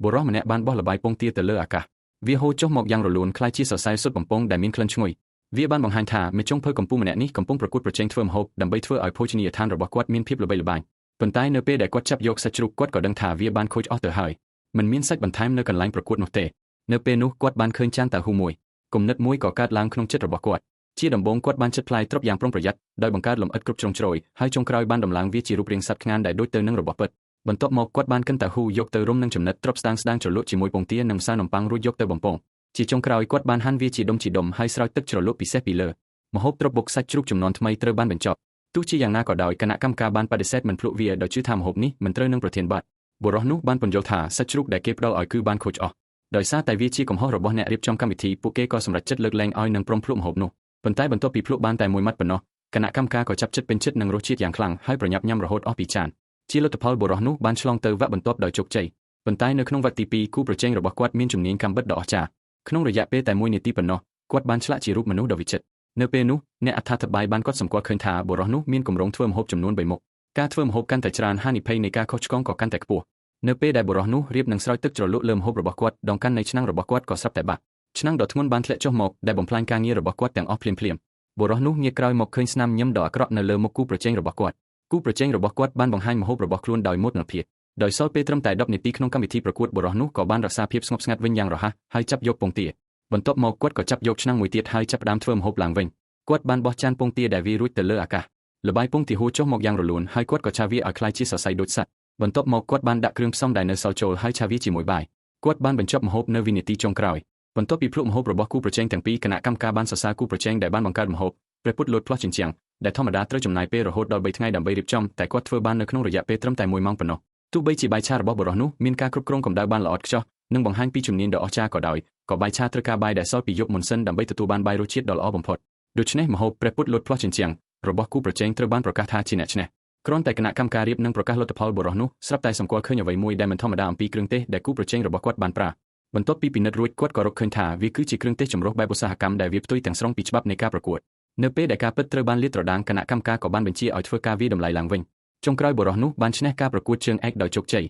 បុរសម្នាក់បានបោះល្បាយពងទាទៅលើអាកាសវាហូរចុះមកយ៉ាងរលូនคล้ายជាសរសៃសុទ្ធបំពងដែលមានក្លិនឈ្ងុយវាបានបង្ហាញថាមេចុងភៅកម្ពុជាម្នាក់នេះកំពុងប្រកួតប្រជែងធ្វើម្ហូបដើម្បីធ្វើឲ្យភោជនីយដ្ឋានរបស់គាត់មានភាពល្បីល្បាញប៉ុន្តែនៅពេលដែលគាត់ចាប់យកសាច់ជ្រូកគាត់ក៏ដឹងថាវាបានខូចអស់ទៅហើយមិនមានសាច់បន្ថែមនៅកន្លែងប្រកួតនោះទេនៅពេលនោះគាត់បានឃើញចានតៅហ៊ូមួយគំនិតមួយក៏កើតឡើងក្នុងចិត្តរបស់គាត់ជាដំបូងគាត់បានចិត្តផ្លាយទ្រព្យយ៉ាងប្រុងប្រយ័ត្នដោយបង្កើតលំអិតគ្រប់ជ្រុងជ្រោយហើយចុងក្រោយបានដំឡើងវាជារូបរាងសត្វខ្ងានដែលដូចទៅនឹងរបស់ពិតបន្ទាប់មកគាត់បានកិនតៅហ៊ូយកទៅរុំនឹងចំណិតទ្រព្យស្ដាងជ្រលក់ជាមួយពងទានិងម្សៅនំប៉័ងរួចយកទៅបំពងជាចុងក្រោយគាត់បានហាន់វាជាដុំហើយស្រោចទឹកជ្រលក់ពិសេសពីលើម្ហូបទ្របបុកសាច់ជ្រូកចំនួនថ្មីត្រូវបានបញ្ចប់ទោះជាយ៉ាងណាក៏ដោយគណៈកម្មការបានបដិសេធមិនភ្លក់វាដោយជឿថាម្ហូបនេះមិនត្រូវនឹងប្រធានបទបុរសនោះបានពន្យល់ថាសាច់ជ្រូកដែលគេផ្ដល់ឲ្យគឺបានខូចអស់ដោយសារតែវាជាកំហុសរបស់អ្នករៀបចំកម្មវិធីពួកគេក៏សម្រេចចិត្តលើកលែងឲ្យនឹងព្រមភ្លក់ម្ហូបនោះប៉ុន្តែបន្ទាប់ពីភ្លក់បានតែមួយម៉ាត់ប៉ុណ្ណោះគណៈកម្មការក៏ចាប់ចិត្តពេញចិត្តនឹងរសជាតិយ៉ាងខ្លាំងហើយប្រញាប់ញ៉ាំរហូតអស់ពីចានជាលទ្ធផលបុរសនោះបានឆ្លងទៅវគ្គបន្ទាប់ដោយជោគជ័យប៉ុន្តែនៅក្នុងវគ្គទី2គូប្រជែងរបស់គាត់មានជំនាញកាំបិតដ៏អស្ចារ្យក្នុងរយៈពេលតែ1នាទីប៉ុណ្ណោះគាត់បានឆ្លាក់ជារូបមនុស្សដ៏វិចិត្រនៅពេលនោះអ្នកអត្ថាធិប្បាយបានកត់សម្គាល់ឃើញថាបុរសនោះមានគម្រោងធ្វើម្ហូបចំនួន3មុខការធ្វើម្ហូបកាន់តែច្រើនហានិភ័យនៃការខុសឆ្គងក៏កាន់តែខ្ពស់នៅពេលដែលបុរសនោះរៀបនឹងស្រោចទឹកជ្រលក់លើម្ហូបរបស់គាត់ដងកាន់នៃឆ្នាំងរបស់គាត់ក៏ស្រាប់តែបាក់ឆ្នាំងដ៏ធ្ងន់បានធ្លាក់ចុះមកដែលបំផ្លាញការងាររបស់គាត់ទាំងអស់ភ្លាមៗបុរសនោះងាកក្រោយមកឃើញស្នាមញឹមដ៏អាក្រក់នៅលើមុខគូប្រជែងរបស់គាត់គូប្រជែងរបស់គាត់បានបង្ហាញម្ហូបរបស់ខ្លួនដោយមោទនភាពដោយសល់ពេលត្រឹមតែ10នាទីក្នុងកម្មវិធីប្រកួតបុរសនោះក៏បានរក្សាភាពស្ងប់ស្ងាត់វិញយ៉ាងរហ័សហើយចាប់យកពងទាបន្ទាប់មកគាត់ក៏ចាប់យកឆ្នាំងមួយទៀតហើយចាប់ផ្ដើមធ្វើម្ហូបឡើងវិញគាត់បានបោះចានពងទាដែលវារួចទៅលើអាកាសល្បាយពងទាហូរចុះមកយ៉ាងរលូនហើយគាត់ក៏ឆាវាឲ្យคล้ายជាសរសៃដូចសត្វបន្ទាប់មកគាត់បានដាក់គ្រឿងផ្សំដែលនៅសល់ចូលហើយឆាវាជាមួយបាយគាត់បានបញ្ចប់ម្ហូបនៅវិនាទីចុងក្រោយបន្ទាប់ពីភ្លក់ម្ហូបរបស់គូប្រជែងទាំងពីរគណៈកម្មការបានសរសើរគូប្រជែងដែលបានបង្កើតម្ហូបព្រះពុទ្ធលោតផ្លោះជញ្ជាំងដែលធម្មតាត្រូវចំណាយពេលរហូតដល់3ថ្ងៃដើម្បីរៀបចំតែគាត់ធ្វើបាននៅក្នុងរយៈពេលត្រឹមតែ1ម៉ោងប៉ុណ្ណោះទោះបីជាបាយឆារបស់បុរសនោះមានការគ្រប់គ្រងកម្ដៅបានល្អឥតខ្ចោះនិងបង្ហាញពីជំនាញដ៏អស្ចារ្យក៏ដោយក៏បាយឆាត្រូវការបាយដែលសល់ពីយប់មុនសិនដើម្បីទទួលបានបាយរសជាតិដ៏ល្អបំផុតដូច្នេះម្ហូបព្រះពុទ្ធលោតផ្លោះជញ្ជាំងរបស់គូប្រជែងត្រូវបានប្រកាសថាជាអ្នកឈ្នះគ្រាន់តែគណៈកម្មការរៀបនឹងប្រកាសលទ្ធផលបុរសនោះស្រាប់តែសម្គាល់ឃើញអ្វីមួយដែលមិនធម្មតាអំពីគ្រឿងទេសដែលគូប្រជែងរបស់គាត់បានប្រើបន្ទាប់ពីពិនិត្យរួចគាត់ក៏រកឃើញថាវាគឺជាគ្រឿងទេសចម្រុះបែបឧស្សាហកម្មដែលវាផ្ទុយទាំងស្រុងពីច្បាប់នៃការប្រកួតនៅពេលដែលការពិតត្រូវបានលាតត្រដាងគណៈកម្មការក៏បានបញ្ជាឲ្យធ្វើការវិតម្លៃឡើងវិញចុងក្រោយបុរសនោះបានឈ្នះការប្រកួតជើងឯកដោយជោគជ័យ